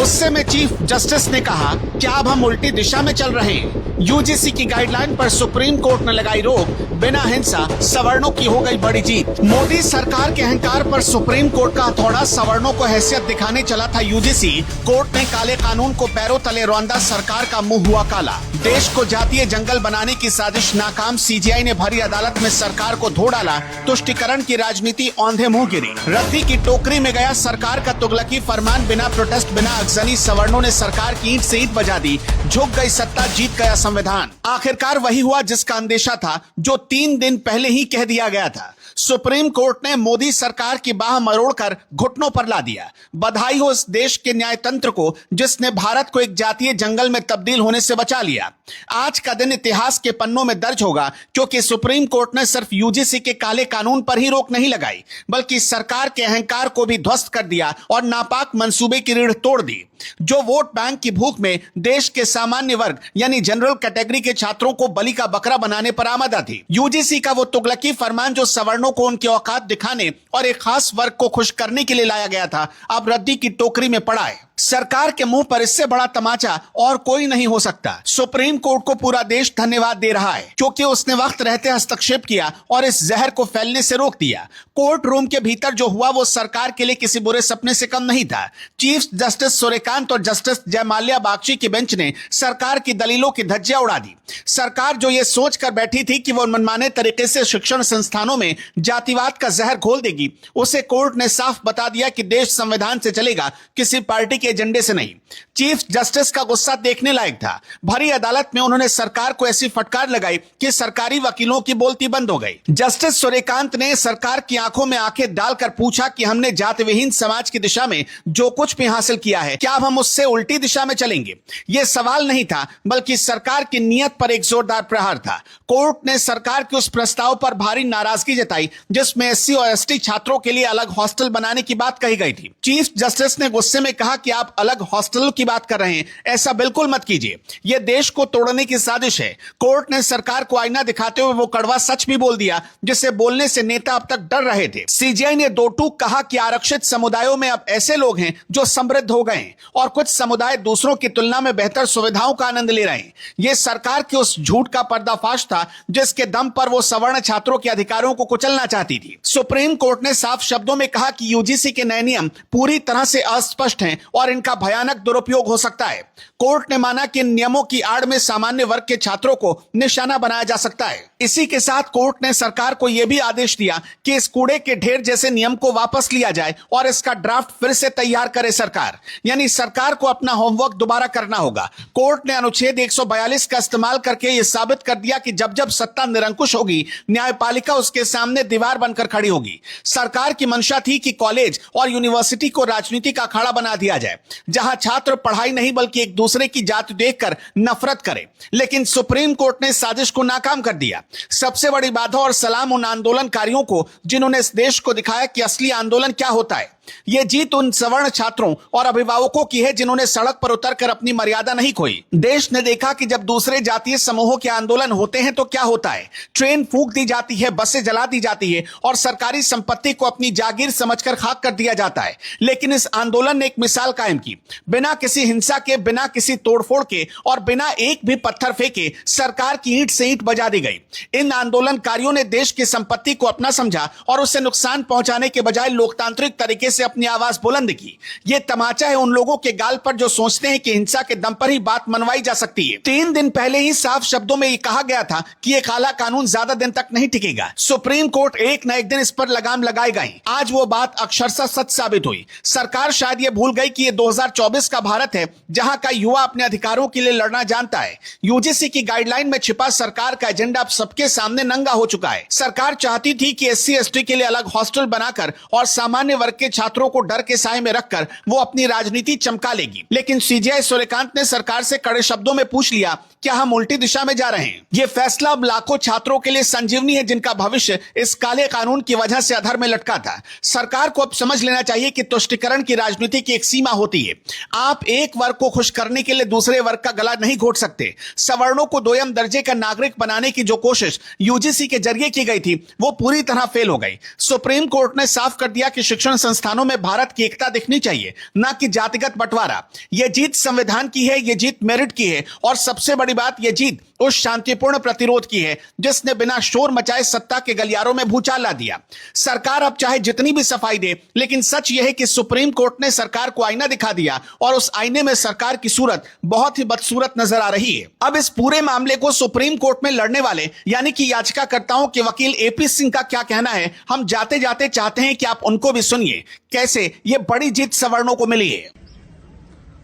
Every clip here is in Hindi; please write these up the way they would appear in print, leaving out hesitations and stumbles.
गुस्से में चीफ जस्टिस ने कहा, क्या अब हम उल्टी दिशा में चल रहे हैं? यूजीसी की गाइडलाइन पर सुप्रीम कोर्ट ने लगाई रोक, बिना हिंसा सवर्णों की हो गई बड़ी जीत। मोदी सरकार के अहंकार पर सुप्रीम कोर्ट का हथौड़ा, सवर्णों को हैसियत दिखाने चला था यूजीसी। कोर्ट ने काले कानून को पैरों तले रौंदा, सरकार का मुंह हुआ काला। देश को जातीय जंगल बनाने की साजिश नाकाम, सीजीआई ने भरी अदालत में सरकार को धो डाला। तुष्टिकरण की राजनीति औंधे मुंह गिरी। रद्दी की टोकरी में गया सरकार का तुगलकी फरमान, बिना प्रोटेस्ट बिना अगजनी सवर्णों ने सरकार की ईंट से ईंट बजा दी। झुक गई सत्ता, जीत गया संविधान। आखिरकार वही हुआ जिसका अंदेशा था, जो 3 दिन पहले ही कह दिया गया था। सुप्रीम कोर्ट ने मोदी सरकार की बाह मरोड़कर घुटनों पर ला दिया। बधाई हो इस देश के न्यायतंत्र को, जिसने भारत को एक जातीय जंगल में तब्दील होने से बचा लिया। आज का दिन इतिहास के पन्नों में दर्ज होगा, क्योंकि सुप्रीम कोर्ट ने सिर्फ यूजीसी के काले कानून पर ही रोक नहीं लगाई, बल्कि सरकार के अहंकार को भी ध्वस्त कर दिया और नापाक मंसूबे की रीढ़ तोड़ दी। जो वोट बैंक की भूख में देश के सामान्य वर्ग यानी जनरल कैटेगरी के छात्रों को बलि का बकरा बनाने पर आमदा थी। यूजीसी का वो तुगलकी फरमान, जो सवर्णों को उनकी औकात दिखाने और एक खास वर्ग को खुश करने के लिए लाया गया था, अब रद्दी की टोकरी में पड़ा है। सरकार के मुंह पर इससे बड़ा तमाचा और कोई नहीं हो सकता। सुप्रीम कोर्ट को पूरा देश धन्यवाद दे रहा है, क्योंकि उसने वक्त रहते हस्तक्षेप किया और इस जहर को फैलने से रोक दिया। कोर्ट रूम के भीतर जो हुआ वो सरकार के लिए किसी बुरे सपने से कम नहीं था। चीफ जस्टिस सूर्यकांत और जस्टिस जयमाल्या बागची की बेंच ने सरकार की दलीलों की धज्जियां उड़ा दी। सरकार जो ये सोच कर बैठी थी कि वो मनमाने तरीके से शिक्षण संस्थानों में जातिवाद का जहर घोल देगी, उसे कोर्ट ने साफ बता दिया कि देश संविधान से चलेगा, किसी पार्टी के एजेंडे से नहीं। चीफ जस्टिस का गुस्सा देखने लायक था। भरी अदालत में उन्होंने सरकार को ऐसी फटकार लगाई कि सरकारी वकीलों की बोलती बंद हो गई। जस्टिस सूर्यकांत ने सरकार की आंखों में आंखें डालकर पूछा कि हमने जाति विहीन समाज की दिशा में जो कुछ भी हासिल किया है, क्या अब हम उससे उल्टी दिशा में चलेंगे? यह सवाल नहीं था, बल्कि सरकार की नीयत पर एक जोरदार प्रहार था। कोर्ट ने सरकार के उस प्रस्ताव पर भारी नाराजगी जताई, जिसमें एससी और एसटी छात्रों के लिए अलग हॉस्टल बनाने की बात कही गई थी। चीफ जस्टिस ने गुस्से में कहा कि आप अलग हॉस्टल की बात कर रहे हैं, ऐसा बिल्कुल मत कीजिए, यह देश को तोड़ने की साजिश है। कोर्ट ने सरकार को आईना दिखाते हुए वो कड़वा सच भी बोल दिया, जिसे बोलने से नेता अब तक डर रहे थे। सीजीआई ने दो टूक कहा कि आरक्षित समुदायों में अब ऐसे लोग हैं जो समृद्ध हो गए हैं और कुछ समुदाय दूसरों की तुलना में बेहतर सुविधाओं का आनंद ले रहे हैं। यह सरकार के उस झूठ का पर्दाफाश था, जिसके दम पर वो सवर्ण छात्रों के अधिकारों को कुचलना चाहती थी। सुप्रीम कोर्ट ने साफ शब्दों में कहा कि यूजीसी के नए नियम पूरी तरह से अस्पष्ट हैं और इनका भयानक दुरुपयोग हो सकता है। कोर्ट ने माना कि इन नियमों की आड़ में सामान्य वर्ग के छात्रों को निशाना बनाया जा सकता है। इसी के साथ कोर्ट ने सरकार को यह भी आदेश दिया कि इस कूड़े के ढेर जैसे नियम को वापस लिया जाए और इसका ड्राफ्ट फिर से तैयार करे सरकार। यानी सरकार को अपना होमवर्क दोबारा करना होगा। कोर्ट ने अनुच्छेद 142 का इस्तेमाल करके यह साबित कर दिया कि जब जब सत्ता निरंकुश होगी, न्यायपालिका उसके सामने दीवार बनकर खड़ी होगी। सरकार की मंशा थी कि कॉलेज और यूनिवर्सिटी को राजनीति का अखाड़ा बना दिया जाए, जहां छात्र पढ़ाई नहीं बल्कि एक दूसरे की जाति देखकर नफरत करें। लेकिन सुप्रीम कोर्ट ने साजिश को नाकाम कर दिया। सबसे बड़ी बाधा और सलाम उन आंदोलनकारियों को जिन्होंने इस देश को दिखाया कि असली आंदोलन क्या होता है। यह जीत उन सवर्ण छात्रों और अभिभावकों की है जिन्होंने सड़क पर उतरकर अपनी मर्यादा नहीं खोई। देश ने देखा कि जब दूसरे जातीय समूहों के आंदोलन होते हैं तो क्या होता है। ट्रेन फूंक दी जाती है, बसें जला दी जाती है और सरकारी संपत्ति को अपनी जागीर समझकर खाक कर दिया जाता है। लेकिन इस आंदोलन ने एक मिसाल कायम की। बिना किसी हिंसा के, बिना किसी तोड़फोड़ के और बिना एक भी पत्थर फेंके सरकार की ईंट से ईंट बजा दी गई। इन आंदोलनकारियों ने देश की संपत्ति को अपना समझा और उसे नुकसान पहुंचाने के बजाय लोकतांत्रिक तरीके से अपनी आवाज बुलंद की। यह तमाचा है उन लोगों के गाल पर जो सोचते हैं कि हिंसा के दम पर ही बात मनवाई जा सकती है। 3 दिन पहले ही साफ शब्दों में यह कहा गया था कि यह काला कानून ज्यादा दिन तक नहीं टिकेगा। सुप्रीम कोर्ट एक न एक दिन इस पर लगाम लगाएगा ही। आज वो बात अक्षरशः सच साबित हुई। सरकार शायद यह भूल गई कि यह 2024 का भारत है, जहां का युवा अपने अधिकारों के लिए लड़ना जानता है। यूजीसी की गाइडलाइन में छिपा सरकार का एजेंडा अब सबके सामने नंगा हो चुका है। सरकार चाहती थी कि एससी एसटी के लिए अलग हॉस्टल बनाकर और सामान्य वर्ग के छात्रों को डर के साए में रखकर वो अपनी राजनीति चमका लेगी। लेकिन सीजीआई सूर्यकांत ने सरकार से कड़े शब्दों में पूछ लिया, क्या हम उल्टी दिशा में जा रहे हैं? यह फैसला अब लाखों छात्रों के लिए संजीवनी है, जिनका भविष्य इस काले कानून की वजह से अधर में लटका था। सरकार को अब समझ लेना चाहिए कि तुष्टिकरण की राजनीति की एक सीमा होती है। आप एक वर्ग को खुश करने के लिए दूसरे वर्ग का गला नहीं घोट सकते। सवर्णों को दोयम दर्जे का नागरिक बनाने की जो कोशिश यूजीसी के जरिए की गई थी, वो पूरी तरह फेल हो गई। सुप्रीम कोर्ट ने साफ कर दिया कि शिक्षण संस्थानों संविधानों में भारत की एकता दिखनी चाहिए, न कि जातिगत बंटवारा। यह जीत संविधान की है, यह जीत मेरिट की है और सबसे बड़ी बात, यह जीत उस शांतिपूर्ण प्रतिरोध की है जिसने बिना शोर मचाए सत्ता के गलियारों में भूचाल ला दिया। सरकार अब चाहे जितनी भी सफाई दे, लेकिन सच यह है कि सुप्रीम कोर्ट ने सरकार को आईना दिखा दिया और उस आईने में सरकार की सूरत बहुत ही बदसूरत नजर आ रही है। अब इस पूरे मामले को सुप्रीम कोर्ट में लड़ने वाले यानी कि याचिकाकर्ताओं के वकील एपी सिंह का क्या कहना है, हम जाते जाते चाहते हैं कि आप उनको भी सुनिए कैसे ये बड़ी जीत सवर्णों को मिली है।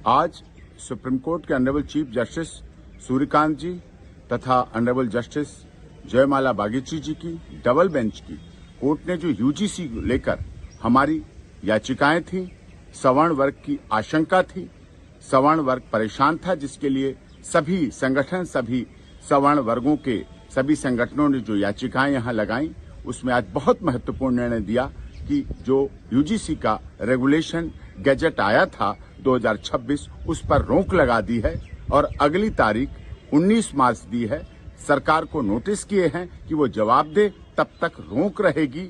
आज सुप्रीम कोर्ट के ऑनरेबल चीफ जस्टिस सूर्यकांत जी तथा ऑनरेबल जस्टिस जयमाला बागीची जी की डबल बेंच की कोर्ट ने जो यूजीसी को लेकर हमारी याचिकाएं थी, सवर्ण वर्ग की आशंका थी, सवर्ण वर्ग परेशान था, जिसके लिए सभी संगठन, सभी सवर्ण वर्गों के सभी संगठनों ने जो याचिकाएं यहां लगाई, उसमें आज बहुत महत्वपूर्ण निर्णय दिया कि जो यूजीसी का रेगुलेशन गैजेट आया था 2026 उस पर रोक लगा दी है और अगली तारीख 19 मार्च दी है। सरकार को नोटिस किए हैं कि वो जवाब दे, तब तक रोक रहेगी।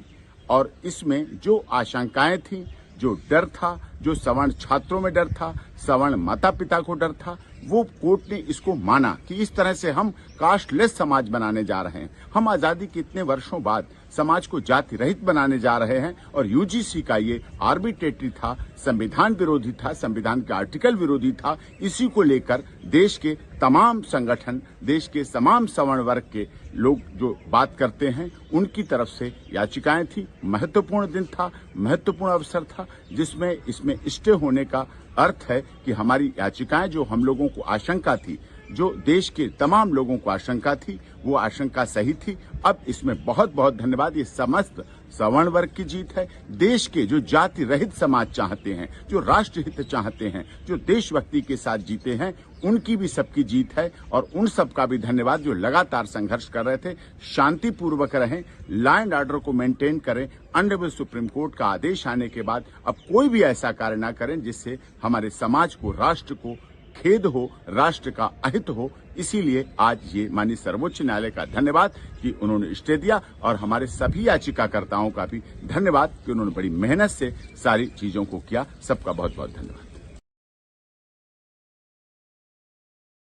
और इसमें जो आशंकाएं थी, जो डर था, जो सवर्ण छात्रों में डर था, सवर्ण माता पिता को डर था, वो कोर्ट ने इसको माना कि इस तरह से हम कास्टलेस समाज बनाने जा रहे हैं। हम आजादी के इतने वर्षों बाद समाज को जाति रहित बनाने जा रहे हैं और यूजीसी का ये आर्बिट्रेटरी था, संविधान विरोधी था, संविधान के आर्टिकल विरोधी था। इसी को लेकर देश के तमाम संगठन, देश के तमाम सवर्ण वर्ग के लोग जो बात करते हैं, उनकी तरफ से याचिकाएं थी। महत्वपूर्ण दिन था, महत्वपूर्ण अवसर था, जिसमें इसमें स्टे होने का अर्थ है कि हमारी याचिकाएं, जो हम लोगों को आशंका थी, जो देश के तमाम लोगों को आशंका थी, वो आशंका सही थी। अब इसमें बहुत बहुत धन्यवाद। ये समस्त सवर्ण वर्ग की जीत है। देश के जो जाति रहित समाज चाहते हैं, जो राष्ट्रहित चाहते हैं, जो देशभक्ति के साथ जीते हैं, उनकी भी सबकी जीत है। और उन सबका भी धन्यवाद जो लगातार संघर्ष कर रहे थे। शांतिपूर्वक रहें, लॉ एंड ऑर्डर को मेंटेन करें। ऑनरेबल सुप्रीम कोर्ट का आदेश आने के बाद अब कोई भी ऐसा कार्य ना करें जिससे हमारे समाज को, राष्ट्र को खेद हो, राष्ट्र का अहित हो। इसीलिए आज ये माननीय सर्वोच्च न्यायालय का धन्यवाद कि उन्होंने स्टे दिया और हमारे सभी याचिकाकर्ताओं का भी धन्यवाद कि उन्होंने बड़ी मेहनत से सारी चीजों को किया। सबका बहुत बहुत धन्यवाद।